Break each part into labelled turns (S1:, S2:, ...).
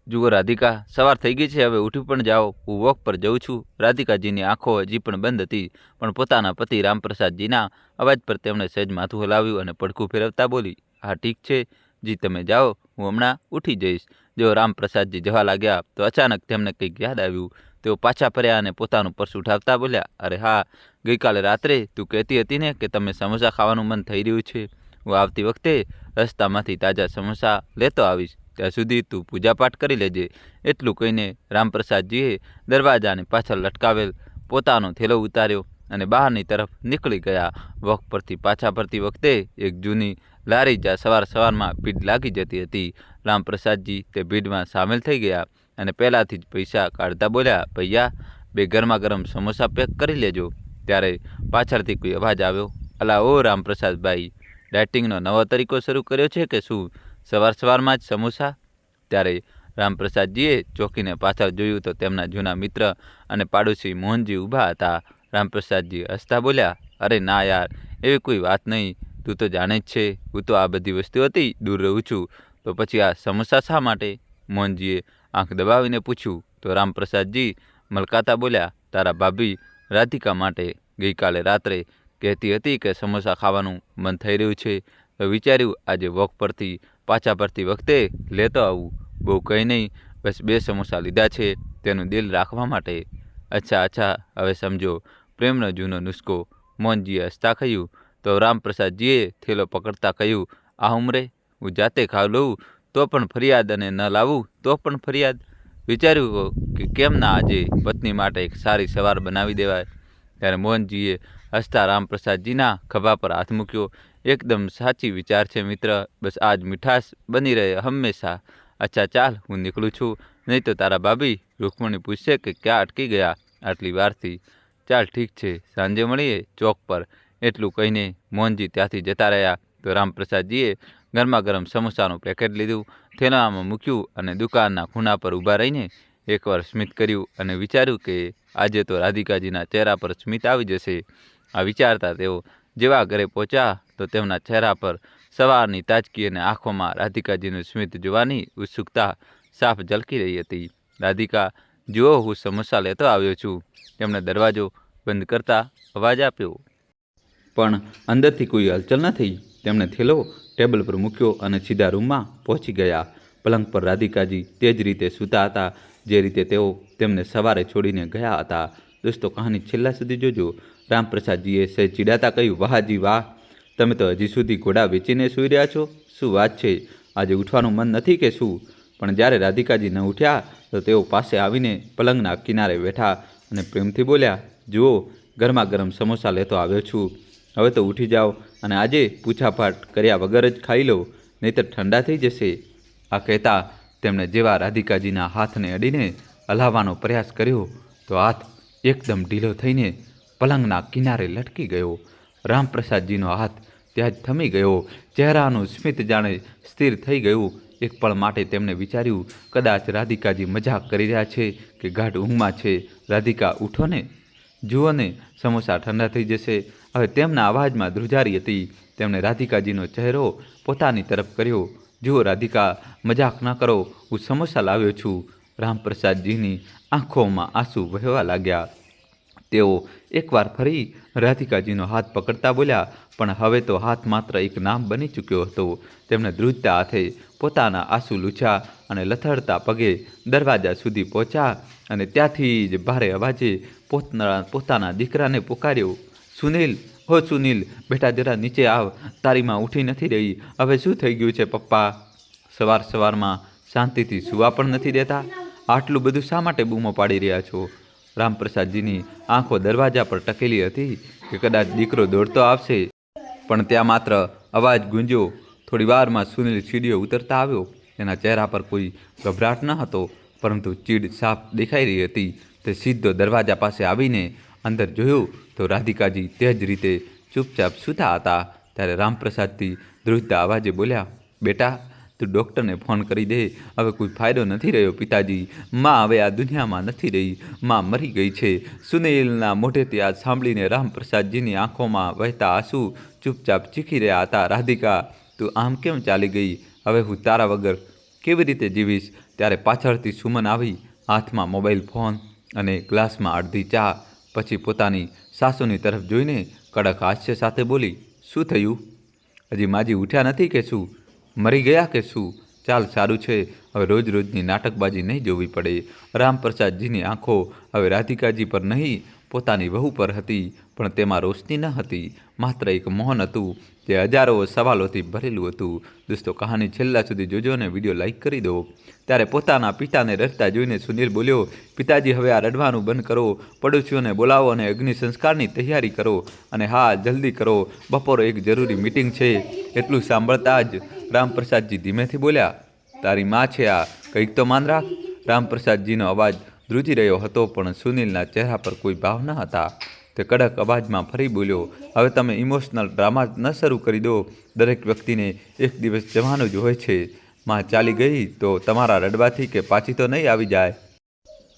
S1: જુઓ રાધિકા, સવાર થઈ ગઈ છે, હવે ઉઠી પણ જાઓ, હું વોક પર જઉં છું. રાધિકાજીની આંખો હજી પણ બંધ હતી, પણ પોતાના પતિ રામપ્રસાદજીના અવાજ પર તેમણે સહેજ માથું હલાવ્યું અને પડખું ફેરવતા બોલી, હા ઠીક છે જી, તમે જાઓ, હું હમણાં ઉઠી જઈશ. જો રામપ્રસાદજી જવા લાગ્યા તો અચાનક તેમને કંઈક યાદ આવ્યું. તેઓ પાછા ફર્યા અને પોતાનું પર્સ ઉઠાવતા બોલ્યા, અરે હા, ગઈકાલે રાત્રે તું કહેતી હતી ને કે તમે સમોસા ખાવાનું મન થઈ રહ્યું છે. હું આવતી વખતે રસ્તામાંથી તાજા સમોસા લેતો આવીશ. ત્યાં સુધી તું પૂજાપાઠ કરી લેજે. એટલું કહીને રામપ્રસાદજીએ દરવાજાની પાછળ લટકાવેલ પોતાનો થેલો ઉતાર્યો અને બહારની તરફ નીકળી ગયા. વોક પરથી પાછા ફરતી વખતે એક જૂની લારી જ્યાં સવારમાં ભીડ લાગી જતી હતી. રામપ્રસાદજી તે ભીડમાં સામેલ થઈ ગયા અને પહેલાંથી જ પૈસા કાઢતા બોલ્યા, ભૈયા, 2 ગરમા ગરમ સમોસા પેક કરી લેજો. ત્યારે પાછળથી કોઈ અવાજ આવ્યો, અલા ઓ રામપ્રસાદભાઈ, ડાયટિંગનો નવો તરીકો શરૂ કર્યો છે કે શું? સવારમાં જ સમોસા? ત્યારે રામપ્રસાદજીએ ચોંકીને પાછળ જોયું તો તેમના જૂના મિત્ર અને પાડોશી મોહનજી ઊભા હતા. રામપ્રસાદજી હસતા બોલ્યા, અરે ના યાર, એવી કોઈ વાત નહીં. તું તો જાણે જ છે, હું તો આ બધી વસ્તુઓથી દૂર રહું છું, તો પછી આ સમોસા શા માટે? મોહનજીએ આંખ દબાવીને પૂછ્યું તો રામપ્રસાદજી મલકાતા બોલ્યા, તારા ભાભી રાધિકા માટે. ગઈકાલે રાત્રે કહેતી હતી કે સમોસા ખાવાનું મન થઈ રહ્યું છે, તો વિચાર્યું આજે વોક પરથી પાછા ફરતી વખતે લેતો આવું. બહુ કંઈ નહીં, બસ 2 સમોસા લીધા છે તેનું દિલ રાખવા માટે. અચ્છા, હવે સમજો, પ્રેમનો જૂનો નુસ્ખો. મોહનજીએ હસતા કહ્યું. તો રામપ્રસાદજીએ થેલો પકડતા કહ્યું, આ ઉંમરે હું જાતે ખાઈ લઉં તો પણ ફરિયાદ અને ન લાવું તો પણ ફરિયાદ. વિચાર્યું કે કેમ ના આજે પત્ની માટે એક સારી સવાર બનાવી દેવાય. ત્યારે મોહનજીએ હસતા રામપ્રસાદજીના ખભા પર હાથ મૂક્યો. એકદમ સાચી વિચાર છે મિત્ર, બસ આજ મીઠાશ બની રહે હંમેશા. અચ્છા ચાલ, હું નીકળું છું, નહીં તો તારા ભાભી રૂકમણી પૂછશે કે ક્યાં અટકી ગયા આટલી વારથી. ચાલ ઠીક છે, સાંજે મળીએ ચોક પર. એટલું કહીને મોહનજી ત્યાંથી જતા રહ્યા. તો રામપ્રસાદજીએ ગરમા ગરમ સમોસાનું પેકેટ લીધું, થેલામાં મૂક્યું અને દુકાનના ખૂણા પર ઊભા રહીને એકવાર સ્મિત કર્યું અને વિચાર્યું કે આજે તો રાધિકાજીના ચહેરા પર સ્મિત આવી જશે. આ વિચારતા તેઓ જેવા ઘરે પહોંચ્યા તો તેમના ચહેરા પર સવારની તાજગી અને આંખોમાં રાધિકાજીનું સ્મિત જોવાની ઉત્સુકતા સાફ ઝલકી રહી હતી. રાધિકા, જુઓ, હું સમોસા લેતો આવ્યો છું. તેમણે દરવાજો બંધ કરતા અવાજ આપ્યો, પણ અંદરથી કોઈ હલચલ ન થઈ. તેમણે થેલો ટેબલ પર મૂક્યો અને સીધા રૂમમાં પહોંચી ગયા. પલંગ પર રાધિકાજી તે જ રીતે સૂતા હતા જે રીતે તેઓ તેમને સવારે છોડીને ગયા હતા. દોસ્તો, કહાની છેલ્લા સુધી જોજો. રામપ્રસાદજીએ સહેજ ચીડાતા કહ્યું, વાહજી વાહ, તમે તો હજી સુધી ઘોડા વેચીને સૂઈ રહ્યા છો. શું વાત છે, આજે ઉઠવાનું મન નથી કે શું? પણ જ્યારે રાધિકાજી ન ઉઠ્યા તો તેઓ પાસે આવીને પલંગના કિનારે બેઠા અને પ્રેમથી બોલ્યા, જુઓ, ગરમા ગરમ સમોસા લેતો આવ્યો છું. હવે તો ઉઠી જાઓ અને આજે પૂછાપાઠ કર્યા વગર જ ખાઈ લો, નહીંતર ઠંડા થઈ જશે. આ કહેતા તેમણે જેવા રાધિકાજીના હાથને અડીને હલાવવાનો પ્રયાસ કર્યો તો હાથ એકદમ ઢીલો થઈને પલંગના કિનારે લટકી ગયો. રામપ્રસાદજીનો હાથ ત્યાં જ થમી ગયો. ચહેરાનું સ્મિત જાણે સ્થિર થઈ ગયું. એક પળ માટે તેમણે વિચાર્યું, કદાચ રાધિકાજી મજાક કરી રહ્યા છે કે ગાઢ ઊંઘમાં છે. રાધિકા, ઉઠો ને, જુઓ ને, સમોસા ઠંડા થઈ જશે. હવે તેમના અવાજમાં ધ્રુજારી હતી. તેમણે રાધિકાજીનો ચહેરો પોતાની તરફ કર્યો. જુઓ રાધિકા, મજાક ન કરો, હું સમોસા લાવ્યો છું. રામપ્રસાદજીની આંખોમાં આંસુ વહેવા લાગ્યા. તેઓ એકવાર ફરી રાધિકાજીનો હાથ પકડતા બોલ્યા, પણ હવે તો હાથ માત્ર એક નામ બની ચૂક્યો હતો. તેમણે ધ્રુજતા હાથે પોતાના આંસુ લૂછ્યા અને લથડતા પગે દરવાજા સુધી પહોંચ્યા અને ત્યાંથી જ ભારે અવાજે પોતાના દીકરાને પુકાર્યો, સુનિલ, હો સુનિલ, બેટા જરા નીચે આવ, તારી માં ઉઠી નથી રહી. હવે શું થઈ ગયું છે પપ્પા? સવારમાં શાંતિથી સૂવા પણ નથી દેતા. આટલું બધું શા માટે બૂમો પાડી રહ્યા છો? રામપ્રસાદજીની આંખો દરવાજા પર ટકેલી હતી કે કદાચ દીકરો દોડતો આવશે, પણ ત્યાં માત્ર અવાજ ગુંજ્યો. થોડી વારમાં સુનિલ સીડીઓ ઉતરતા આવ્યો. તેના ચહેરા પર કોઈ ગભરાટ ન હતો, પરંતુ ચીડ સાફ દેખાઈ રહી હતી. તે સીધો દરવાજા પાસે આવીને અંદર જોયું તો રાધિકાજી તે જ રીતે ચૂપચાપ સૂતા હતા. ત્યારે રામપ્રસાદથી ધ્રુજતા અવાજે બોલ્યા, બેટા, તું ડૉક્ટરને ફોન કરી દે, હવે કોઈ ફાયદો નથી રહ્યો પિતાજી. માં હવે આ દુનિયામાં નથી રહી, માં મરી ગઈ છે. સુનિલના મોઢેથી આ સાંભળીને રામપ્રસાદજીની આંખોમાં વહેતા આંસુ ચૂપચાપ ચીખી રહ્યા હતા. રાધિકા, તું આમ કેમ ચાલી ગઈ? હવે હું તારા વગર કેવી રીતે જીવીશ? ત્યારે પાછળથી સુમન આવી, હાથમાં મોબાઈલ ફોન અને ગ્લાસમાં અડધી ચા. પછી પોતાની સાસુની તરફ જોઈને કડક હાસ્ય સાથે બોલી, શું થયું? હજી માજી ઉઠ્યા નથી કે શું? મરી ગયા કે શું? ચાલ સારું છે, હવે રોજ રોજની નાટકબાજી નહીં જોવી પડે. રામપ્રસાદજીની આંખો હવે રાધિકાજી પર નહીં, પોતાની વહુ પર હતી, પણ તેમાં રોશની ન હતી, માત્ર એક મૌન હતું જે હજારો સવાલોથી ભરેલું હતું. દોસ્તો, કહાની છેલ્લા સુધી જોજો અને વિડીયો લાઈક કરી દો. ત્યારે પોતાના પિતાને રડતા જોઈને સુનિલ બોલ્યો, પિતાજી હવે આ રડવાનું બંધ કરો, પડોશીઓને બોલાવો અને અગ્નિ સંસ્કારની તૈયારી કરો. અને હા, જલ્દી કરો, બપોરે એક જરૂરી મીટિંગ છે. એટલું સાંભળતા જ રામપ્રસાદજી ધીમેથી બોલ્યા, તારી માં છે આ, કંઈક તો માન રાખ. રામપ્રસાદજીનો અવાજ ધ્રુજી રહ્યો હતો, પણ સુનિલના ચહેરા પર કોઈ ભાવ ન હતા. તે કડક અવાજમાં ફરી બોલ્યો, હવે તમે ઇમોશનલ ડ્રામા ન શરૂ કરી દો. દરેક વ્યક્તિને એક દિવસ જવાનું જ હોય છે. માં ચાલી ગઈ તો તમારા રડવાથી કે પાછી તો નહીં આવી જાય.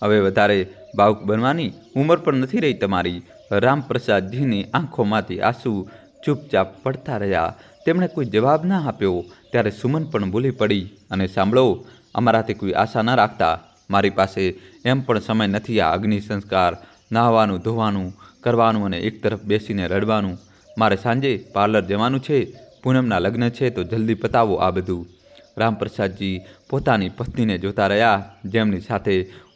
S1: હવે વધારે ભાવુક બનવાની ઉંમર પણ નથી રહી તમારી. રામપ્રસાદજીની આંખોમાંથી આંસુ ચૂપચાપ પડતા રહ્યા. તેમણે કોઈ જવાબ ના આપ્યો. ત્યારે સુમન પણ બોલી પડી, અને સાંભળો, અમારાથી કોઈ આશા ન રાખતા. મારી પાસે એમ પણ સમય નથી આ અગ્નિ સંસ્કાર, નહાવાનું ધોવાનું કરવાનું અને એક તરફ બેસીને રડવાનું. મારે સાંજે પાર્લર જવાનું છે. પૂનમના લગ્ન છે, તો જલ્દી પતાવો આ બધું. રામપ્રસાદજી પોતાની પત્નીને જોતા રહ્યા, જેમની સાથે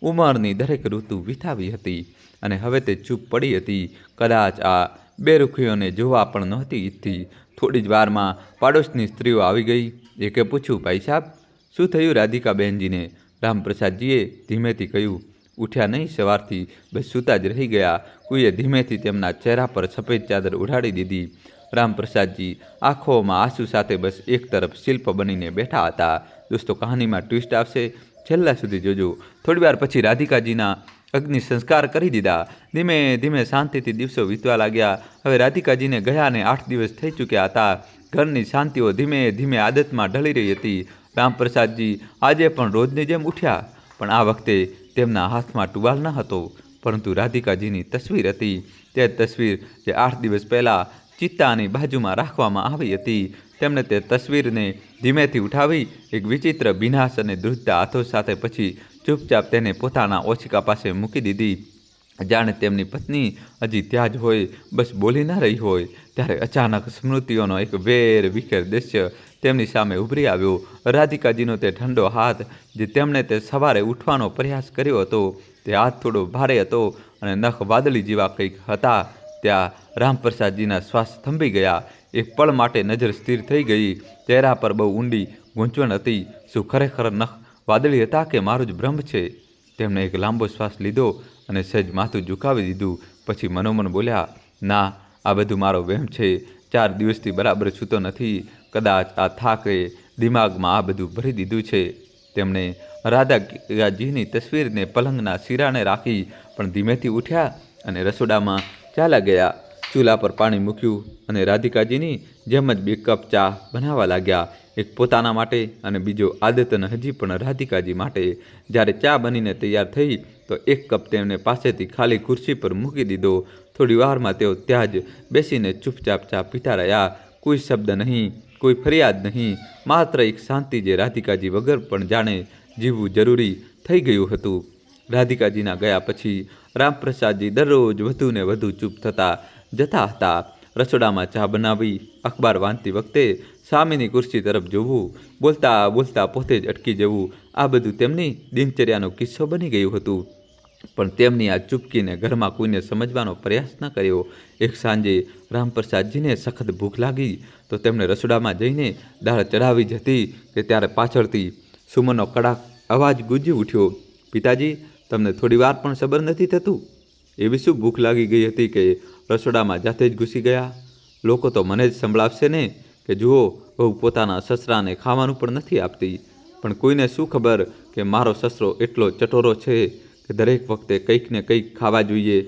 S1: ઉંમરની દરેક ઋતુ વિતાવી હતી, અને હવે તે ચૂપ પડી હતી. કદાચ આ બેરુખીઓને જોવા પણ નહોતી ઈચ્છતી. થોડી જ વારમાં પાડોશની સ્ત્રીઓ આવી ગઈ. એકે પૂછ્યું, ભાઈ સાહેબ, શું થયું રાધિકાબેનજીને? રામપ્રસાદજીએ ધીમેથી કહ્યું, ઉઠ્યા નહીં સવારથી, બસ સૂતા જ રહી ગયા. કોઈએ ધીમેથી તેમના ચહેરા પર સફેદ ચાદર ઉડાડી દીધી. રામપ્રસાદજી આંખોમાં આંસુ સાથે બસ એક તરફ શિલ્પ બનીને બેઠા હતા. દોસ્તો, કહાનીમાં ટ્વિસ્ટ આવશે, છેલ્લા સુધી જોજો. થોડીવાર પછી રાધિકાજીના અગ્નિ સંસ્કાર કરી દીધા. ધીમે ધીમે શાંતિથી દિવસો વીતવા લાગ્યા. હવે રાધિકાજીને ગયાને 8 દિવસ થઈ ચૂક્યા હતા. ઘરની શાંતિઓ ધીમે ધીમે આદતમાં ઢળી રહી હતી. રામપ્રસાદજી આજે પણ રોજની જેમ ઉઠ્યા, પણ આ વખતે તેમના હાથમાં ટુવાલ ન હતો, પરંતુ રાધિકાજીની તસવીર હતી. તે તસવીર જે 8 દિવસ પહેલાં ચિત્તાની બાજુમાં રાખવામાં આવી હતી. તેમણે તે તસવીરને ધીમેથી ઉઠાવી એક વિચિત્ર ભીનાશ અને ધ્રુજતા હાથો સાથે પછી ચૂપચાપ તેને પોતાના ઓશિકા પાસે મૂકી દીધી, જાણે તેમની પત્ની હજી ત્યાં જ હોય, બસ બોલી ન રહી હોય. ત્યારે અચાનક સ્મૃતિઓનો એક વેર વિખેર દૃશ્ય તેમની સામે ઉભરી આવ્યો. રાધિકાજીનો તે ઠંડો હાથ, જે તેમણે તે સવારે ઉઠવાનો પ્રયાસ કર્યો હતો. તે હાથ થોડો ભારે હતો અને નખ વાદળી જેવા કંઈક હતા. ત્યાં રામપ્રસાદજીના શ્વાસ થંભી ગયા. એક પળ માટે નજર સ્થિર થઈ ગઈ. ચહેરા પર બહુ ઊંડી ગૂંચવણ હતી. શું ખરેખર નખ વાદળી હતા કે મારું જ ભ્રમ છે? તેમણે એક લાંબો શ્વાસ લીધો અને સહેજ માથું ઝુકાવી દીધું. પછી મનોમન બોલ્યા, ના, આ બધું મારો વહેમ છે. 4 દિવસથી બરાબર સૂતો નથી. કદાચ આ થાકે દિમાગમાં આ બધું ભરી દીધું છે. તેમણે રાધાજીની તસવીરને પલંગના શિરાને રાખી, પણ ધીમેથી ઉઠ્યા અને રસોડામાં ચાલ્યા ગયા. ચૂલા પર પાણી મૂક્યું અને રાધિકાજીની જેમ જ 2 કપ ચા બનાવવા લાગ્યા. એક પોતાના માટે અને બીજો આદતન હજી પણ રાધિકાજી માટે. જ્યારે ચા બનીને તૈયાર થઈ તો 1 કપ તેમને પાસેથી ખાલી ખુરશી પર મૂકી દીધો. થોડી વારમાં તેઓ ત્યાં જ બેસીને ચૂપચાપ ચા પીતા રહ્યા. કોઈ શબ્દ નહીં, કોઈ ફરિયાદ નહીં, માત્ર એક શાંતિ જે રાધિકાજી વગર પણ જાણે જીવવું જરૂરી થઈ ગયું હતું. રાધિકાજીના ગયા પછી રામપ્રસાદજી દરરોજ વધુ ને વધુ ચૂપ થતા જતા હતા. રસોડામાં ચા બનાવી, અખબાર વાંચતી વખતે સામેની ખુરશી તરફ જોવું, બોલતા બોલતા પોતે જ અટકી જવું, આ બધું તેમની દિનચર્યાનો કિસ્સો બની ગયું હતું. પણ તેમની આ ચૂપકીને ઘરમાં કોઈને સમજવાનો પ્રયાસ ન કર્યો. એક સાંજે રામપ્રસાદજીને સખત ભૂખ લાગી તો તેમણે રસોડામાં જઈને દાળ ચડાવી જ હતી કે ત્યારે પાછળથી સુમનનો કડાક અવાજ ગુંજી ઉઠ્યો, પિતાજી, તમને થોડી વાર પણ સબર નથી થતું? એવી શું ભૂખ લાગી ગઈ હતી કે રસોડામાં જાતે જ ઘૂસી ગયા? લોકો તો મને જ સંભળાવશે ને કે જુઓ, બહુ પોતાના સસરાને ખાવાનું પણ નથી આપતી. પણ કોઈને શું ખબર કે મારો સસરો એટલો ચટોરો છે કે દરેક વખતે કંઈક ને કંઈક ખાવા જોઈએ.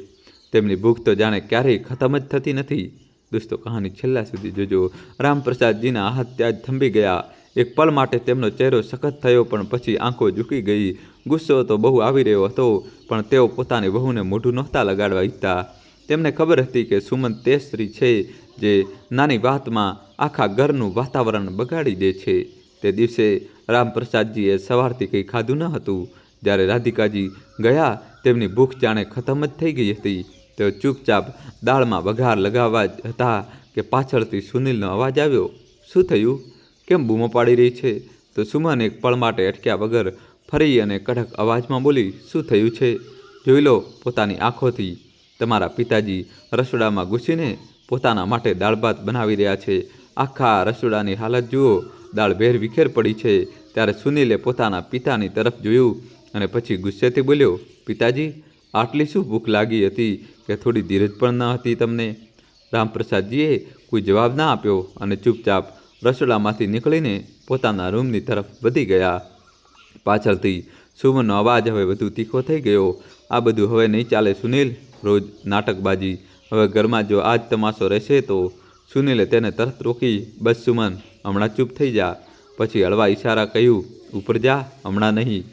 S1: તેમની ભૂખ તો જાણે ક્યારેય ખતમ જ થતી નથી. દોસ્તો, કહાની છેલ્લા સુધી જોજો. રામપ્રસાદજીના હાથ ત્યાં જ થંભી ગયા. એક પળ માટે તેમનો ચહેરો સખત થયો, પણ પછી આંખો ઝૂકી ગઈ. ગુસ્સો તો બહુ આવી રહ્યો હતો, પણ તેઓ પોતાની વહુને મોઢું નહોતા લગાડવા ઈચ્છતા. તેમને ખબર હતી કે સુમન તે સ્ત્રી છે જે નાની વાતમાં આખા ઘરનું વાતાવરણ બગાડી દે છે. તે દિવસે રામપ્રસાદજીએ સવારથી કંઈ ખાધું ન હતું. જ્યારે રાધિકાજી ગયા તેમની ભૂખ જાણે ખતમ જ થઈ ગઈ હતી. તેઓ ચૂપચાપ દાળમાં વઘાર લગાવવા જ હતા કે પાછળથી સુનિલનો અવાજ આવ્યો. શું થયું? કેમ બૂમો પાડી રહી છે? તો સુમન એક પળ માટે અટક્યા વગર ફરી અને કડક અવાજમાં બોલી, શું થયું છે? જોઈ લો પોતાની આંખોથી. તમારા પિતાજી રસોડામાં ઘૂસીને પોતાના માટે દાળ ભાત બનાવી રહ્યા છે. આખા રસોડાની હાલત જુઓ, દાળ વેર વિખેર પડી છે. ત્યારે સુનિલે પોતાના પિતાની તરફ જોયું અને પછી ગુસ્સેથી બોલ્યો, પિતાજી, આટલી શું ભૂખ લાગી હતી કે થોડી ધીરજ પણ ન હતી તમને? રામપ્રસાદજીએ કોઈ જવાબ ના આપ્યો અને ચૂપચાપ રસોડામાંથી નીકળીને પોતાના રૂમની તરફ વધી ગયા. પાછળથી સુમનનો અવાજ હવે વધુ તીખો થઈ ગયો. આ બધું હવે નહીં ચાલે સુનિલ, રોજ નાટકબાજી. હવે ઘરમાં જો આજ તમાશો રહેશે તો. સુનિલે તેને તરત રોકી, બસ સુમન, હમણાં ચૂપ થઈ જા. પછી હળવા ઈશારા કહ્યું, ઉપર જા, હમણાં નહીં.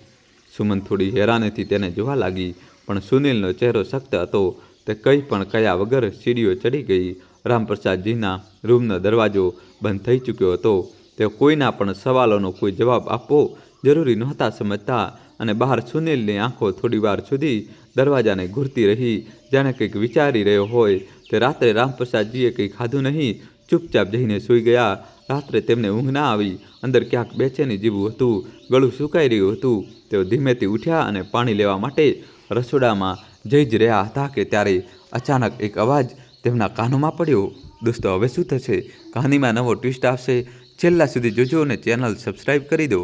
S1: સુમન થોડી હેરાનીથી તેને જોવા લાગી, પણ સુનિલનો ચહેરો સખ્ત હતો. તે કંઈ પણ કહ્યા વગર સીડીઓ ચડી ગઈ. રામપ્રસાદજીના રૂમનો દરવાજો બંધ થઈ ચૂક્યો હતો. તેઓ કોઈના પણ સવાલોનો કોઈ જવાબ આપવો જરૂરી નહોતા સમજતા અને બહાર સુનિલની આંખો થોડીવાર સુધી દરવાજાને ઘૂરતી રહી, જાણે કંઈક વિચારી રહ્યો હોય. તે રાત્રે રામપ્રસાદજીએ કંઈ ખાધું નહીં, ચૂપચાપ જઈને સૂઈ ગયા. રાત્રે તેમને ઊંઘ ના આવી. અંદર ક્યાંક બેચેની જેવું હતું, ગળું સુકાઈ રહ્યું હતું. તેઓ ધીમેથી ઉઠ્યા અને પાણી લેવા માટે રસોડામાં જઈ જ રહ્યા હતા કે ત્યારે અચાનક એક અવાજ તેમના કાનોમાં પડ્યો. દોસ્તો, હવે શું થશે? કહાનીમાં નવો ટ્વિસ્ટ આવશે. છેલ્લા સુધી જોજો અને ચેનલ સબસ્ક્રાઈબ કરી દો.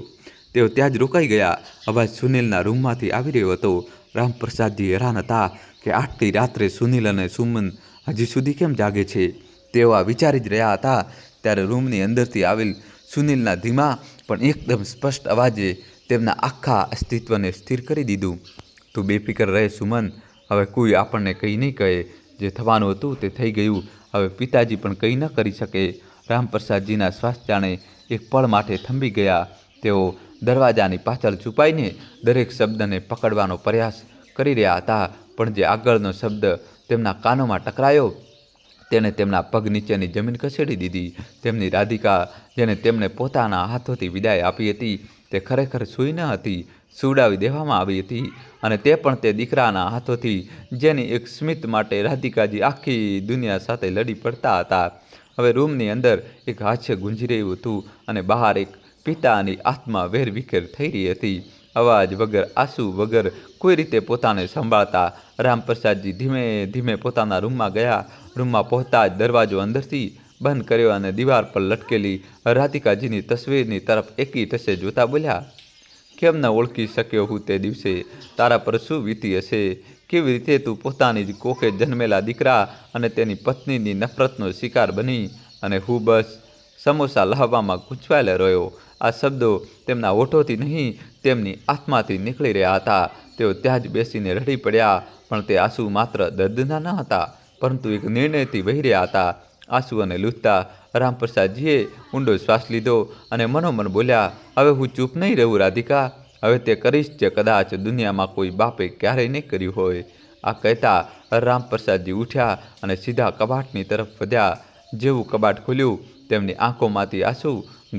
S1: તેઓ ત્યાં જ રોકાઈ ગયા. અવાજ સુનિલના રૂમમાંથી આવી રહ્યો હતો. રામપ્રસાદજી હેરાન હતા કે આટલી રાત્રે સુનિલ અને સુમન હજી સુધી કેમ જાગે છે. તેઓ આ વિચારી જ રહ્યા હતા ત્યારે રૂમની અંદરથી આવેલ સુનિલના ધીમા પણ એકદમ સ્પષ્ટ અવાજે તેમના આખા અસ્તિત્વને સ્થિર કરી દીધું. તું બેફિકર રહે સુમન, હવે કોઈ આપણને કંઈ નહીં કહે. જે થવાનું હતું તે થઈ ગયું. હવે પિતાજી પણ કંઈ ન કરી શકે. રામપ્રસાદજીના શ્વાસ જાણે એક પળ માટે થંભી ગયા. તેઓ દરવાજાની પાછળ છુપાઈને દરેક શબ્દને પકડવાનો પ્રયાસ કરી રહ્યા હતા, પણ જે આગળનો શબ્દ તેમના કાનોમાં ટકરાયો તેણે તેમના પગ નીચેની જમીન ખસેડી દીધી. તેમની રાધિકા, જેને તેમને પોતાના હાથોથી વિદાય આપી હતી, તે ખરેખર સૂઈ ન હતી, સુવડાવી દેવામાં આવી હતી, અને તે પણ તે દીકરાના હાથોથી જેની એક સ્મિત માટે રાધિકાજી આખી દુનિયા સાથે લડી પડતા હતા. હવે રૂમની અંદર એક હાસ્ય ગુંજી રહ્યું હતું અને બહાર એક પિતાની આત્મા વેર વિખેર થઈ રહી હતી. અવાજ વગર, આંસુ વગર, કોઈ રીતે પોતાને સંભાળતા રામપ્રસાદજી ધીમે ધીમે પોતાના રૂમમાં ગયા. રૂમમાં પહોંચતા જ દરવાજો અંદરથી બંધ કર્યો અને દીવાર પર લટકેલી રાધિકાજીની તસવીરની તરફ એકી ટસે જોતા બોલ્યા, કેમ ન ઓળખી શક્યો હું તે દિવસે? તારા પર શું વીતી હશે? કેવી રીતે તું પોતાની જ કોખે જન્મેલા દીકરા અને તેની પત્નીની નફરતનો શિકાર બની, અને હું બસ સમોસા લાવવામાં ગૂંચવાયેલો રહ્યો. આ શબ્દો તેમના હોઠોથી નહીં, તેમની આત્માથી નીકળી રહ્યા હતા. તેઓ ત્યાં જ બેસીને રડી પડ્યા, પણ તે આંસુ માત્ર દર્દના ન હતા, પરંતુ એક નિર્ણયથી વહી રહ્યા હતા. આંસુ અને લૂછતા રામપ્રસાદજીએ ઊંડો શ્વાસ લીધો અને મનોમન બોલ્યા, હવે હું ચૂપ નહીં રહું રાધિકા. હવે તે કરીશ જે કદાચ દુનિયામાં કોઈ બાપે ક્યારેય નહીં કર્યું હોય. આ કહેતા રામપ્રસાદજી ઉઠ્યા અને સીધા કબાટની તરફ વધ્યા. જેવું કબાટ ખોલ્યું, તેમની આંખોમાંથી આંસુ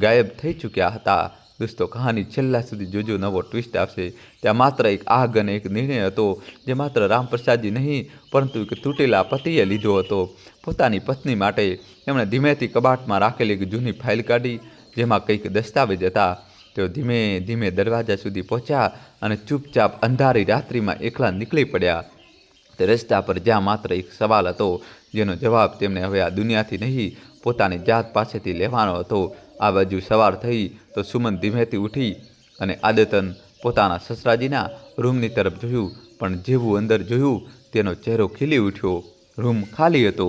S1: ગાયબ થઈ ચૂક્યા હતા. દોસ્તો, કહાની છેલ્લા સુધી જોજો, નવો ટ્વિસ્ટ આવશે. ત્યાં માત્ર એક આગ અને એક નિર્ણય હતો, જે માત્ર રામપ્રસાદજી નહીં પરંતુ એક તૂટેલા પતિએ લીધો હતો. પોતાની પત્ની માટે તેમણે ધીમેથી કબાટમાં રાખેલી એક જૂની ફાઇલ કાઢી, જેમાં કંઈક દસ્તાવેજ હતા. તેઓ ધીમે ધીમે દરવાજા સુધી પહોંચ્યા અને ચૂપચાપ અંધારી રાત્રિમાં એકલા નીકળી પડ્યા. તે રસ્તા પર જ્યાં માત્ર એક સવાલ હતો, જેનો જવાબ તેમને હવે આ દુનિયાથી નહીં, પોતાની જાત પાસેથી લેવાનો હતો. આ બાજુ સવાર થઈ તો સુમન ધીમેથી ઉઠી અને આદતન પોતાના સસરાજીના રૂમની તરફ જોયું, પણ જેવું અંદર જોયું તેનો ચહેરો ખીલી ઉઠ્યો. રૂમ ખાલી હતો.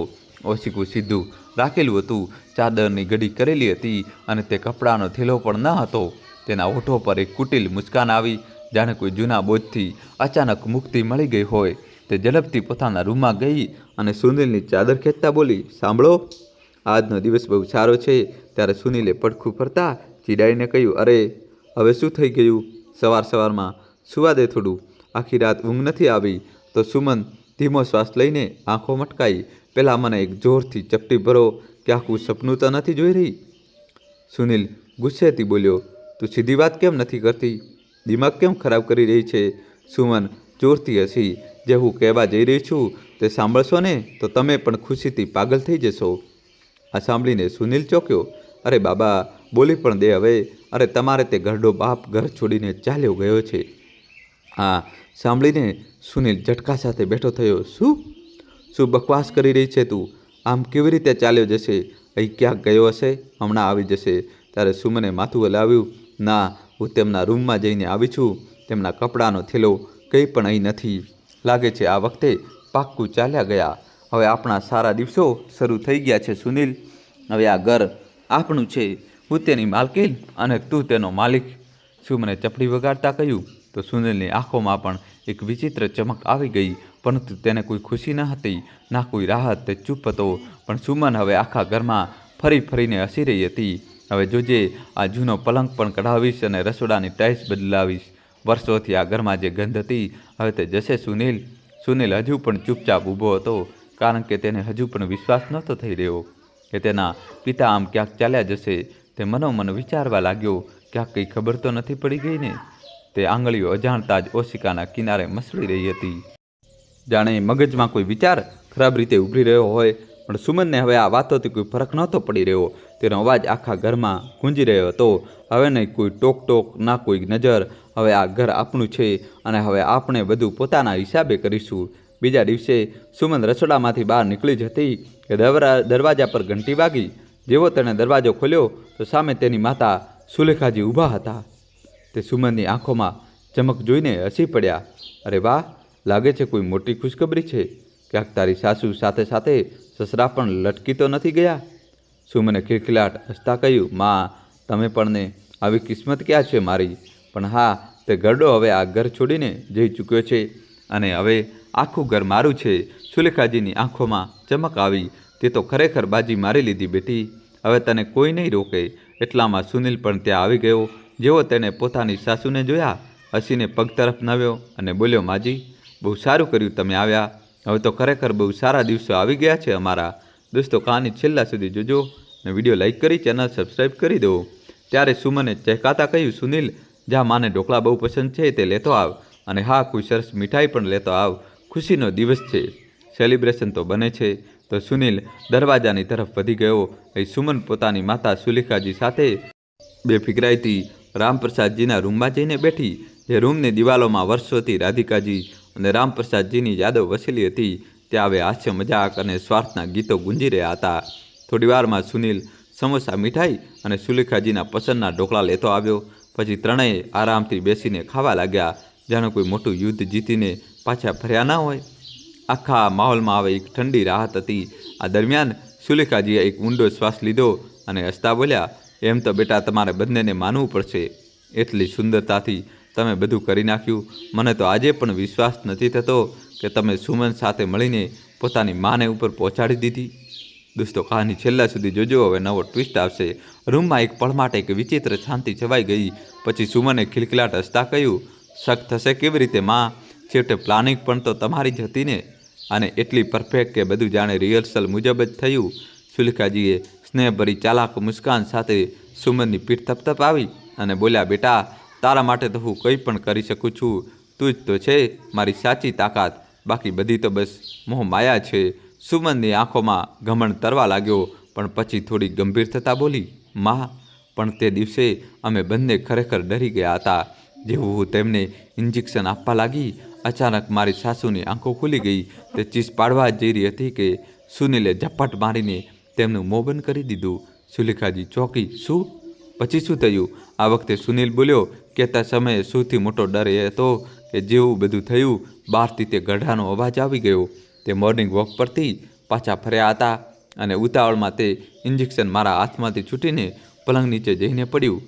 S1: ઓશીકું સીધું રાખેલું હતું, ચાદરની ઘડી કરેલી હતી અને તે કપડાનો થેલો પણ ન હતો. તેના હોઠો પર એક કુટિલ મુસ્કાન આવી, જાણે કોઈ જૂના બોજથી અચાનક મુક્તિ મળી ગઈ હોય. તે ઝડપથી પોતાના રૂમમાં ગઈ અને સુનિલની ચાદર ખેંચતા બોલી, સાંભળો, આજનો દિવસ બહુ સારો છે. ત્યારે સુનિલે પડખું ફરતા ચીડાઈને કહ્યું, અરે હવે શું થઈ ગયું? સવારમાં સુવા દે થોડું. આખી રાત ઊંઘ નથી આવી. તો સુમન ધીમો શ્વાસ લઈને આંખો મટકાઈ. પહેલાં મને એક જોરથી ચપટી ભરો કે આખું સપનું તો નથી જોઈ રહી? સુનિલ ગુસ્સેથી બોલ્યો, તું સીધી વાત કેમ નથી કરતી? દિમાગ કેમ ખરાબ કરી રહી છે? સુમન જોરથી હસી, જે હું કહેવા જઈ રહી છું તે સાંભળશો ને તો તમે પણ ખુશીથી પાગલ થઈ જશો. આ સાંભળીને સુનિલ ચોંક્યો. અરે બાબા, બોલી પણ દે હવે. અરે તમારે તે ઘરડો બાપ ઘર છોડીને ચાલ્યો ગયો છે. આ સાંભળીને સુનિલ ઝટકા સાથે બેઠો થયો. શું બકવાસ કરી રહી છે તું? આમ કેવી રીતે ચાલ્યો જશે? અહીં ક્યાંક ગયો હશે, હમણાં આવી જશે. ત્યારે સુમને માથું હલાવ્યું. ના, હું તેમના રૂમમાં જઈને આવી છું. તેમના કપડાનો થેલો કંઈ પણ અહીં નથી. લાગે છે આ વખતે પાક્કું ચાલ્યા ગયા. હવે આપણા સારા દિવસો શરૂ થઈ ગયા છે સુનિલ. હવે આ ઘર આપણું છે. હું તેની માલકીન અને તું તેનો માલિક. સુમને ચપડી વગાડતા કહ્યું. તો સુનિલની આંખોમાં પણ એક વિચિત્ર ચમક આવી ગઈ, પરંતુ તેને કોઈ ખુશી ન હતી, ના કોઈ રાહત. તે ચૂપ હતો. પણ સુમન હવે આખા ઘરમાં ફરી ફરીને હસી રહી હતી. હવે જોજે, આ જૂનો પલંગ પણ કઢાવીશ અને રસોડાની ટાઇલ્સ બદલાવીશ. વર્ષોથી આ ઘરમાં જે ગંધ હતી, હવે તે જશે સુનિલ. સુનિલ હજુ પણ ચૂપચાપ ઊભો હતો, કારણ કે તેને હજુ પણ વિશ્વાસ નહોતો થઈ રહ્યો કે તેના પિતા આમ ક્યાંક ચાલ્યા જશે. તે મનોમન વિચારવા લાગ્યો, ક્યાંક કંઈ ખબર તો નથી પડી ગઈ ને? તે આંગળીઓ અજાણતા જ ઓશિકાના કિનારે મસળી રહી હતી, જાણે મગજમાં કોઈ વિચાર ખરાબ રીતે ઉભરી રહ્યો હોય. પણ સુમનને હવે આ વાતોથી કોઈ ફરક નહોતો પડી રહ્યો. તેનો અવાજ આખા ઘરમાં ગુંજી રહ્યો હતો. હવે નહીં કોઈ ટોક ટોક, ના કોઈ નજર. હવે આ ઘર આપણું છે અને હવે આપણે બધું પોતાના હિસાબે કરીશું. બીજા દિવસે સુમન રસોડામાંથી બહાર નીકળી જ હતી કે દરવાજા પર ઘંટી વાગી. જેવો તેણે દરવાજો ખોલ્યો તો સામે તેની માતા સુલેખાજી ઊભા હતા. તે સુમનની આંખોમાં ચમક જોઈને હસી પડ્યા. અરે વાહ, લાગે છે કોઈ મોટી ખુશખબરી છે. ક્યાંક તારી સાસુ સાથે સાથે સસરા પણ લટકી તો નથી ગયા? સુમને ખિલખિલાટ હસતા કહ્યું, માં, તમે પણ ને, આવી કિસ્મત ક્યાં છે મારી? પણ હા, તે ગરડો હવે આ ઘર છોડીને જઈ ચૂક્યો છે અને હવે આખું ઘર મારું છે. સુલેખાજીની આંખોમાં ચમક આવી. તે તો ખરેખર બાજી મારી લીધી બેટી. હવે તને કોઈ નહીં રોકે. એટલામાં સુનિલ પણ ત્યાં આવી ગયો. જેવો તેણે પોતાની સાસુને જોયા, હસીને પગ તરફ નવ્યો અને બોલ્યો, માજી, બહુ સારું કર્યું તમે આવ્યા. હવે તો ખરેખર બહુ સારા દિવસો આવી ગયા છે અમારા. દોસ્તો, કહાની છેલ્લા સુધી જોજો અને વિડીયો લાઇક કરી ચેનલ સબસ્ક્રાઈબ કરી દો. ત્યારે સુમને ચહેકાતા કહ્યું, સુનિલ, જા, માને ઢોકળા બહુ પસંદ છે તે લેતો આવ, અને હા, કોઈ સરસ મીઠાઈ પણ લેતો આવ. ખુશીનો દિવસ છે, સેલિબ્રેશન તો બને છે. તો સુનિલ દરવાજાની તરફ વધી ગયો. એ સુમન પોતાની માતા સુલેખાજી સાથે બેફિકરાઈથી રામપ્રસાદજીના રૂમમાં જઈને બેઠી. જે રૂમની દિવાલોમાં વર્ષોથી રાધિકાજી અને રામપ્રસાદજીની યાદો વસેલી હતી. ત્યાં હવે હાસ્ય, મજાક અને સ્વાર્થના ગીતો ગુંજી રહ્યા હતા. થોડી વારમાં સુનિલ સમોસા, મીઠાઈ અને સુલેખાજીના પસંદના ઢોકળા લેતો આવ્યો. પછી ત્રણેય આરામથી બેસીને ખાવા લાગ્યા, જાણે કોઈ મોટું યુદ્ધ જીતીને પાછા ફર્યા ના હોય. આખા માહોલમાં હવે એક ઠંડી રાહત હતી. આ દરમિયાન સુલેખાજીએ એક ઊંડો શ્વાસ લીધો અને હસતા બોલ્યા, એમ તો બેટા તમારે બંનેને માનવું પડશે. એટલી સુંદરતાથી તમે બધું કરી નાખ્યું. મને તો આજે પણ વિશ્વાસ નથી થતો કે તમે સુમન સાથે મળીને પોતાની માને ઉપર પહોંચાડી દીધી. દોસ્તો, કહાની છેલ્લા સુધી જોજો. હવે નવો ટ્વિસ્ટ આવશે. રૂમમાં એક પળ માટે એક વિચિત્ર શાંતિ છવાઈ ગઈ. પછી સુમને ખિલખિલાટ હસતા કહ્યું, શક થશે કેવી રીતે માં? છેવટે પ્લાનિંગ પણ તો તમારી જ હતી ને? અને એટલી પરફેક્ટ કે બધું જાણે રિહર્સલ મુજબ જ થયું. સુલેખાજીએ સ્નેહભરી ચાલાક મુસ્કાન સાથે સુમનની પીઠ થપથપાવી અને બોલ્યા, બેટા, તારા માટે તો હું કંઈ પણ કરી શકું છું. તું જ તો છે મારી સાચી તાકાત. બાકી બધી તો બસ મોહ માયા છે. સુમનની આંખોમાં ઘમંડ તરવા લાગ્યો, પણ પછી થોડી ગંભીર થતાં બોલી, માં, પણ તે દિવસે અમે બંને ખરેખર ડરી ગયા હતા. જેવું હું તેમને ઇન્જેક્શન આપવા લાગી, અચાનક મારી સાસુની આંખો ખુલી ગઈ. તે ચીસ પાડવા જઈ રહી હતી કે સુનિલે ઝપટ મારીને તેમનું મોં બંધ કરી દીધું. સુલેખાજી ચોંકી. શું? પછી શું થયું? આ વખતે સુનિલ બોલ્યો. કહેતા સમયે સૌથી મોટો ડર એ હતો કે જેવું બધું થયું, બહારથી તે ગઢાનો અવાજ આવી ગયો. તે મોર્નિંગ વોક પરથી પાછા ફર્યા હતા અને ઉતાવળમાં તે ઇન્જેક્શન મારા હાથમાંથી છૂટીને પલંગ નીચે જઈને પડ્યું.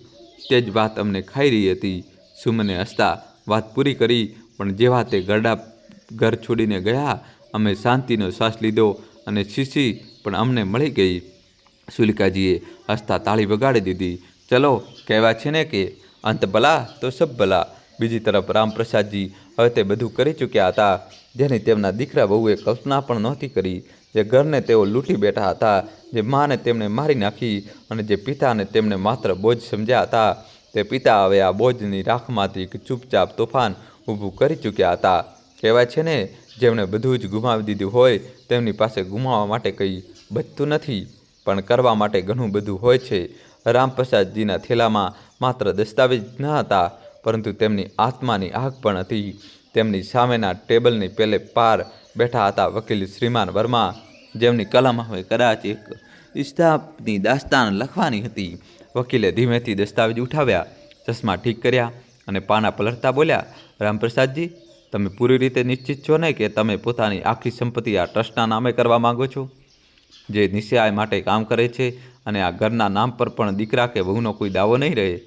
S1: તે જ વાત અમને ખાઈ રહી હતી. સુમને હસતા વાત પૂરી કરી. પણ જેવા તે ઘર છોડીને ગયા, અમે શાંતિનો શ્વાસ લીધો અને શીશી પણ અમને મળી ગઈ. સુલેખાજીએ હસતા તાળી વગાડી દીધી. ચલો, કહેવાય છે ને કે અંત ભલા તો સબ ભલા. બીજી તરફ રામપ્રસાદજી હવે તે બધું કરી ચૂક્યા હતા જેની તેમના દીકરા વહુએ કલ્પના પણ નહોતી કરી. જે ઘરને તેઓ લૂંટી બેઠા હતા, જે માને તેમને મારી નાખી અને જે પિતાને તેમને માત્ર બોજ સમજ્યા હતા, તે પિતા હવે આ બોજની રાખમાંથી એક ચૂપચાપ તોફાન ઊભું કરી ચૂક્યા હતા. કહેવાય છે ને, જેમણે બધું જ ગુમાવી દીધું હોય તેમની પાસે ગુમાવવા માટે કંઈ બચતું નથી, પણ કરવા માટે ઘણું બધું હોય છે. રામપ્રસાદજીના થેલામાં માત્ર દસ્તાવેજ ન હતા, પરંતુ તેમની આત્માની આગ પણ હતી. તેમની સામેના ટેબલની પેલે પાર બેઠા હતા વકીલ શ્રીમાન વર્મા, જેમની કલમ હવે કદાચ એક ઇસ્લામની દાસ્તાન લખવાની હતી. વકીલે ધીમેથી દસ્તાવેજ ઉઠાવ્યા, ચશ્મા ઠીક કર્યા અને પાના પલટતા બોલ્યા, રામપ્રસાદજી, તમે પૂરી રીતે નિશ્ચિત છો ને કે તમે પોતાની આખી સંપત્તિ આ ટ્રસ્ટના નામે કરવા માગો છો, જે નિશ્ચય માટે કામ કરે છે, અને આ ઘરના નામ પર પણ દીકરા કે વહુનો કોઈ દાવો નહીં રહે?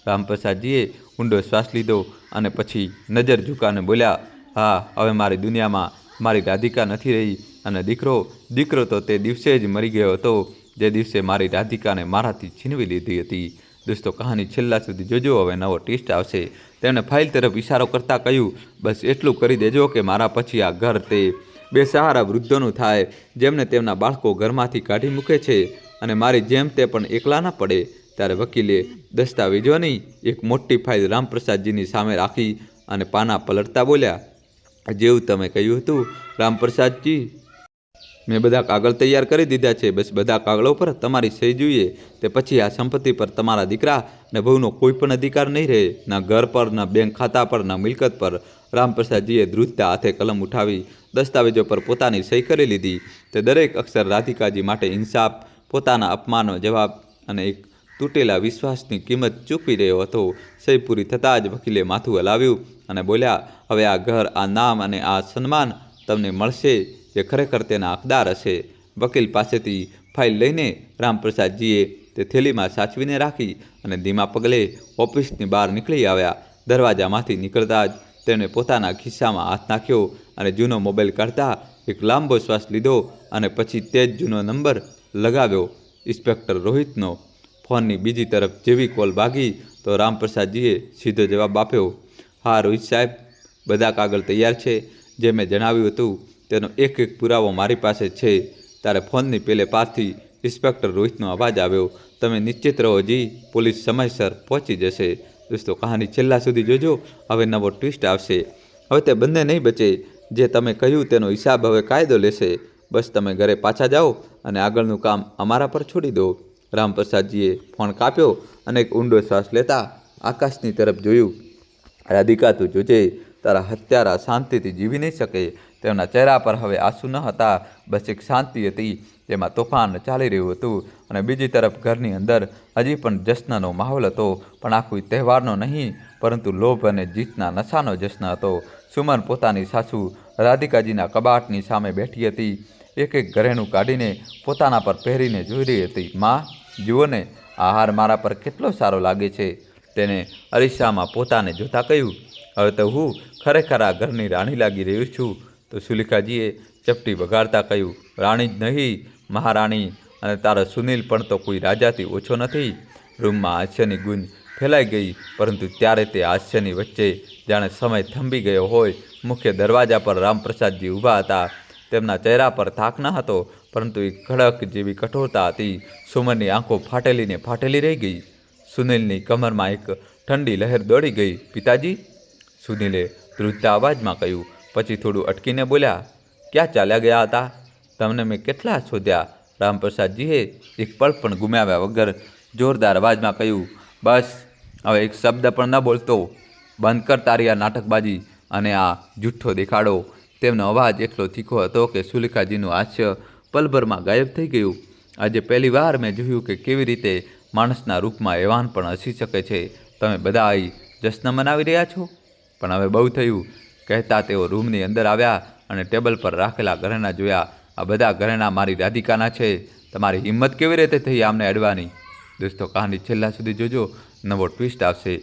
S1: રામપ્રસાદજીએ ઊંડો શ્વાસ લીધો અને પછી નજર ઝુકાને બોલ્યા, હા, હવે મારી દુનિયામાં મારી રાધિકા નથી રહી, અને દીકરો તો તે દિવસે જ મરી ગયો હતો જે દિવસે મારી રાધિકાને મારાથી છીનવી લીધી હતી. દોસ્તો, કહાની છેલ્લા સુધી જોજો, હવે નવો ટ્વિસ્ટ આવશે. તેમણે ફાઇલ તરફ ઇશારો કરતાં કહ્યું, બસ એટલું કરી દેજો કે મારા પછી આ ઘર તે બેસહારા વૃદ્ધોનું થાય, જેમને તેમના બાળકો ઘરમાંથી કાઢી મૂકે છે, અને મારી જેમ તે પણ એકલા ન પડે. ત્યારે વકીલે દસ્તાવેજોની એક મોટી ફાઇલ રામપ્રસાદજીની સામે રાખી અને પાના પલટતા બોલ્યા, જેવું તમે કહ્યું હતું રામપ્રસાદજી, મેં બધા કાગળ તૈયાર કરી દીધા છે. બસ બધા કાગળો પર તમારી સહી જોઈએ, તે પછી આ સંપત્તિ પર તમારા દીકરા અને વહુનો કોઈ પણ અધિકાર નહીં રહે, ના ઘર પર, ના બેંક ખાતા પર, ના મિલકત પર. રામપ્રસાદજીએ ધ્રુજતા હાથે કલમ ઉઠાવી દસ્તાવેજો પર પોતાની સહી કરી લીધી. તે દરેક અક્ષર રાધિકાજી માટે ઇન્સાફ, પોતાના અપમાનનો જવાબ અને એક તૂટેલા વિશ્વાસની કિંમત ચૂકવી રહ્યો હતો. સહી પૂરી થતાં જ વકીલે માથું હલાવ્યું અને બોલ્યા, હવે આ ઘર, આ નામ અને આ સન્માન તમને મળશે જે ખરેખર તેના હકદાર હશે. વકીલ પાસેથી ફાઇલ લઈને રામપ્રસાદજીએ તે થેલીમાં સાચવીને રાખી અને ધીમા પગલે ઓફિસની બહાર નીકળી આવ્યા. દરવાજામાંથી નીકળતા જ તેમણે પોતાના ખિસ્સામાં હાથ નાખ્યો અને જૂનો મોબાઈલ કાઢતા એક લાંબો શ્વાસ લીધો અને પછી તે જ જૂનો નંબર લગાવ્યો, ઇન્સ્પેક્ટર રોહિતનો. ફોનની બીજી તરફ જેવી કોલ વાગી તો રામપ્રસાદજીએ સીધો જવાબ આપ્યો, હા રોહિત સાહેબ, બધા કાગળ તૈયાર છે. જે મેં જણાવ્યું હતું તેનો એક એક પુરાવો મારી પાસે છે. ત્યારે ફોનની પેલે પારથી ઇન્સ્પેક્ટર રોહિતનો અવાજ આવ્યો, તમે નિશ્ચિત રહો જી, પોલીસ સમયસર પહોંચી જશે. દોસ્તો, કહાની છેલ્લા સુધી જોજો, હવે નવો ટ્વિસ્ટ આવશે. હવે તે બંને નહીં બચે. જે તમે કહ્યું તેનો હિસાબ હવે કાયદો લેશે. બસ તમે ઘરે પાછા જાઓ અને આગળનું કામ અમારા પર છોડી દો. રામપ્રસાદજીએ ફોન કાપ્યો અને એક ઊંડો શ્વાસ લેતા આકાશની તરફ જોયું. રાધિકા, તું જોજે, તારા હત્યારા શાંતિથી જીવી નહીં શકે. તેમના ચહેરા પર હવે આંસુ ન હતા, બસ એક શાંતિ હતી જેમાં તોફાન ચાલી રહ્યું હતું. અને બીજી તરફ ઘરની અંદર હજી પણ જશ્નનો માહોલ હતો, પણ આ કોઈ તહેવારનો નહીં, પરંતુ લોભ અને જીતના નશાનો જશ્ન હતો. સુમન પોતાની સાસુ રાધિકાજીના કબાટની સામે બેઠી હતી, એક એક ઘરેણું કાઢીને પોતાના પર પહેરીને જોઈ રહી હતી. માં, જુઓ ને, આ હાર મારા પર કેટલો સારો લાગે છે. તેને અરીસામાં પોતાને જોતા કહ્યું, હવે તો હું ખરેખર આ ઘરની રાણી લાગી રહ્યું છું. તો સુલેખાજીએ ચપટી વગાડતા કહ્યું, રાણી જ નહીં, મહારાણી, અને તારો સુનિલ પણ તો કોઈ રાજાથી ઓછો નથી. રૂમમાં હાસ્યની ગુંજ ફેલાઈ ગઈ, પરંતુ ત્યારે તે હાસ્યની વચ્ચે જાણે સમય થંભી ગયો હોય. મુખ્ય દરવાજા પર રામપ્રસાદજી ઊભા હતા. તેમના ચહેરા પર થાક ન હતો, પરંતુ એક ખડક જેવી કઠોરતા હતી. સુમનની આંખો ફાટેલી રહી ગઈ. સુનિલની કમરમાં એક ઠંડી લહેર દોડી ગઈ. પિતાજી, સુનિલે ધ્રુજતા અવાજમાં કહ્યું, પછી થોડું અટકીને બોલ્યા, ક્યાં ચાલ્યા ગયા હતા? તમને મેં કેટલા શોધ્યા? રામપ્રસાદજીએ એક પળ પણ ગુમાવ્યા વગર જોરદાર અવાજમાં કહ્યું, બસ હવે એક શબ્દ પણ ન બોલતો. બંધ કર તારી આ નાટકબાજી અને આ જૂઠ્ઠો દેખાડો. તેમનો અવાજ એટલો તીખો હતો કે સુલેખાજીનું હાસ્ય પલભરમાં ગાયબ થઈ ગયું. આજે પહેલીવાર મેં જોયું કે કેવી રીતે માણસના રૂપમાં હેવાન પણ હસી શકે છે. તમે બધા અહીં જશ્ન મનાવી રહ્યા છો, પણ હવે બહુ થયું. કહેતા તેઓ રૂમની અંદર આવ્યા અને ટેબલ પર રાખેલા ઘરેણાં જોયા. આ બધા ઘરેણાં મારી રાધિકાના છે. તમારી હિંમત કેવી રીતે થઈ આમને અડવાની? દોસ્તો, કહાની છેલ્લા સુધી જોજો, નવો ટ્વિસ્ટ આવશે.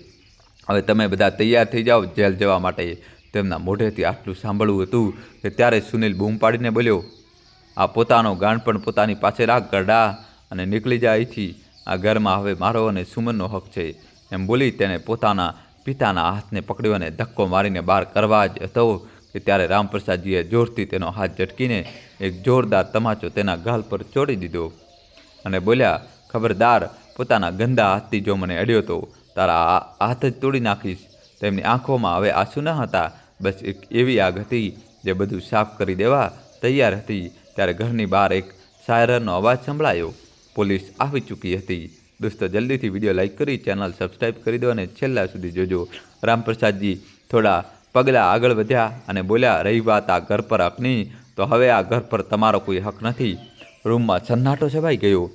S1: હવે તમે બધા તૈયાર થઈ જાઓ જેલ જવા માટે. તેમના મોઢેથી આટલું સાંભળવું હતું કે ત્યારે સુનિલ બૂમ પાડીને બોલ્યો, આ પોતાનો ગાંડપણ પોતાની પાસે રાખ ગરડા, અને નીકળી જાય અહીંથી. આ ઘરમાં હવે મારો અને સુમનનો હક છે. એમ બોલી તેણે પોતાના પિતાના હાથને પકડ્યો અને ધક્કો મારીને બહાર કરવા જ હતો કે ત્યારે રામપ્રસાદજીએ જોરથી તેનો હાથ ઝટકીને એક જોરદાર તમાચો તેના ગાલ પર ચોડી દીધો અને બોલ્યા, ખબરદાર, પોતાના ગંદા હાથથી જો મને અડ્યો તો તારા હાથ જ તોડી નાખીશ. તેમની આંખોમાં હવે આંસુ ન હતા, બસ એક એવી આગ હતી જે બધું સાફ કરી દેવા તૈયાર હતી. ત્યારે ઘરની બહાર એક સાયરનનો અવાજ સંભળાયો. પોલીસ આવી ચૂકી હતી. દોસ્તો, જલ્દીથી વિડીયો લાઇક કરી ચેનલ સબસ્ક્રાઈબ કરી દો અને છેલ્લા સુધી જોજો. રામપ્રસાદજી થોડા પગલાં આગળ વધ્યા અને બોલ્યા, રહી વાત આ ઘર પર હકની, તો હવે આ ઘર પર તમારો કોઈ હક નથી. રૂમમાં સન્નાટો છવાઈ ગયો.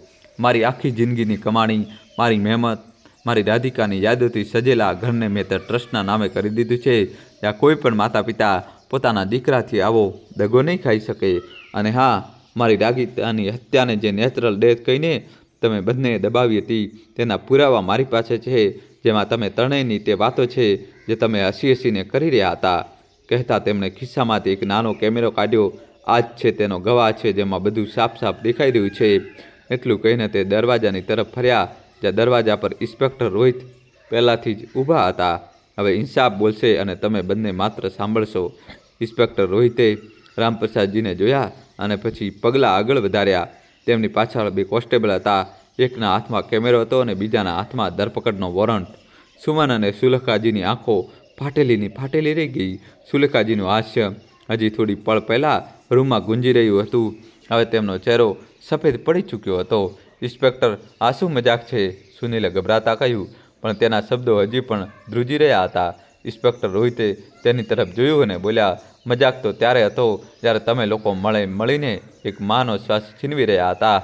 S1: મારી આખી જિંદગીની કમાણી, મારી મહેનત, મારી રાધિકાની યાદોથી સજેલા ઘરને મેં તો ટ્રસ્ટના નામે કરી દીધું છે, જ્યાં કોઈ પણ માતા પિતા પોતાના દીકરાથી આવો દગો નહીં ખાઈ શકે. અને હા, મારી રાધિકાની હત્યાને જે નેચરલ ડેથ કહીને તમે બંને દબાવી હતી, તેના પુરાવા મારી પાસે છે, જેમાં તમે ત્રણેયની તે વાતો છે જે તમે હસી હસીને કરી રહ્યા હતા. કહેતા તેમણે ખિસ્સામાંથી એક નાનો કેમેરો કાઢ્યો. આ જ છે તેનો ગવાહ છે, જેમાં બધું સાફ સાફ દેખાઈ રહ્યું છે. એટલું કહીને તે દરવાજાની તરફ ફર્યા, જ્યાં દરવાજા પર ઇન્સ્પેક્ટર રોહિત પહેલાંથી જ ઊભા હતા. હવે ઇન્સાફ બોલશે અને તમે બંને માત્ર સાંભળશો. ઇન્સ્પેક્ટર રોહિતે રામપ્રસાદજીને જોયા અને પછી પગલાં આગળ વધાર્યા. તેમની પાછળ બે કોન્સ્ટેબલ હતા. એકના હાથમાં કેમેરો હતો અને બીજાના હાથમાં ધરપકડનો વોરંટ. સુમન અને સુલેખાજીની આંખો ફાટેલી રહી ગઈ. સુલેખાજીનું હાસ્ય હજી થોડી પળ પહેલાં રૂમમાં ગુંજી રહ્યું હતું. હવે તેમનો ચહેરો સફેદ પડી ચૂક્યો હતો. ઇન્સ્પેક્ટર, આ શું મજાક છે? સુનિલે ગભરાતા કહ્યું, પણ તેના શબ્દો હજી પણ ધ્રુજી રહ્યા હતા. ઇન્સ્પેક્ટર રોહિતે તેની તરફ જોયું અને બોલ્યા, મજાક તો ત્યારે હતો જ્યારે તમે લોકો મળીને એક માનો શ્વાસ છીનવી રહ્યા હતા.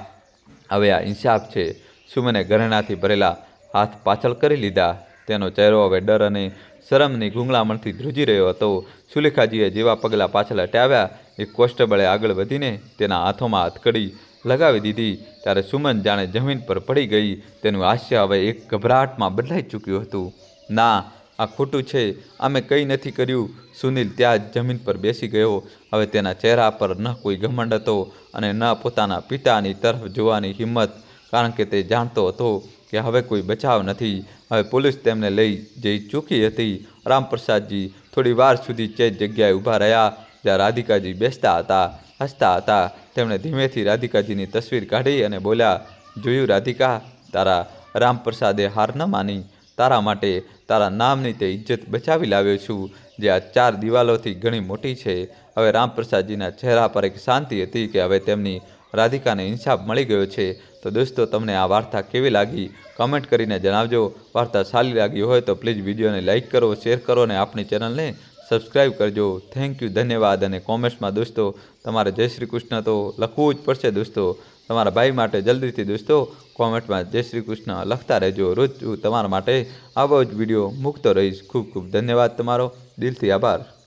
S1: હવે આ ઇન્સાફ છે. સુમને ઘરેણાથી ભરેલા હાથ પાછળ કરી લીધા. તેનો ચહેરો હવે ડર અને શરમની ગૂંગળામણથી ધ્રુજી રહ્યો હતો. સુલેખાજીએ જેવા પગલાં પાછળ હટાવ્યા, એક કોન્સ્ટેબલે આગળ વધીને તેના હાથોમાં હથકડી લગાવી દીધી. ત્યારે સુમન જાણે જમીન પર પડી ગઈ. તેનું હાસ્ય હવે એક ગભરાટમાં બદલાઈ ચૂક્યું હતું. ના, આ ખોટું છે, અમે કંઈ નથી કર્યું. સુનિલ ત્યાં જ જમીન પર બેસી ગયો. હવે તેના ચહેરા પર ન કોઈ ઘમંડ હતો અને ન પોતાના પિતાની તરફ જોવાની હિંમત, કારણ કે તે જાણતો હતો કે હવે કોઈ બચાવ નથી. હવે પોલીસ તેમને લઈ જઈ ચૂકી હતી. રામપ્રસાદજી થોડી વાર સુધી તે જ જગ્યાએ ઊભા રહ્યા જ્યાં રાધિકાજી બેસતા હતા, હસતા હતા. તેમણે ધીમેથી રાધિકાજીની તસવીર કાઢી અને બોલ્યા, જોયું રાધિકા, તારા રામપ્રસાદે હાર ન માની. તારા માટે તારા નામની તે ઇજ્જત બચાવી લાવ્યો છું, જે આ 4 દિવાલોથી ઘણી મોટી છે. હવે રામપ્રસાદજીના ચહેરા પર એક શાંતિ હતી કે હવે તેમની રાધિકાને ઇન્સાફ મળી ગયો છે. તો દોસ્તો, તમને આ વાર્તા કેવી લાગી કમેન્ટ કરીને જણાવજો. વાર્તા સારી લાગી હોય તો પ્લીઝ વિડીયોને લાઇક કરો, શેર કરો અને આપણી ચેનલને સબસ્ક્રાઈબ કરજો. થેન્ક યુ, ધન્યવાદ. અને કોમેન્ટ્સમાં દોસ્તો તમારે જય શ્રી કૃષ્ણ તો લખવું જ પડશે દોસ્તો. તમારા ભાઈ માટે જલ્દીથી દોસ્તો કોમેન્ટમાં જય શ્રી કૃષ્ણ લખતા રહેજો. રોજ હું તમારા માટે આવો જ વિડીયો મૂકતો રહીશ. ખૂબ ખૂબ ધન્યવાદ તમારો. દિલથી આભાર.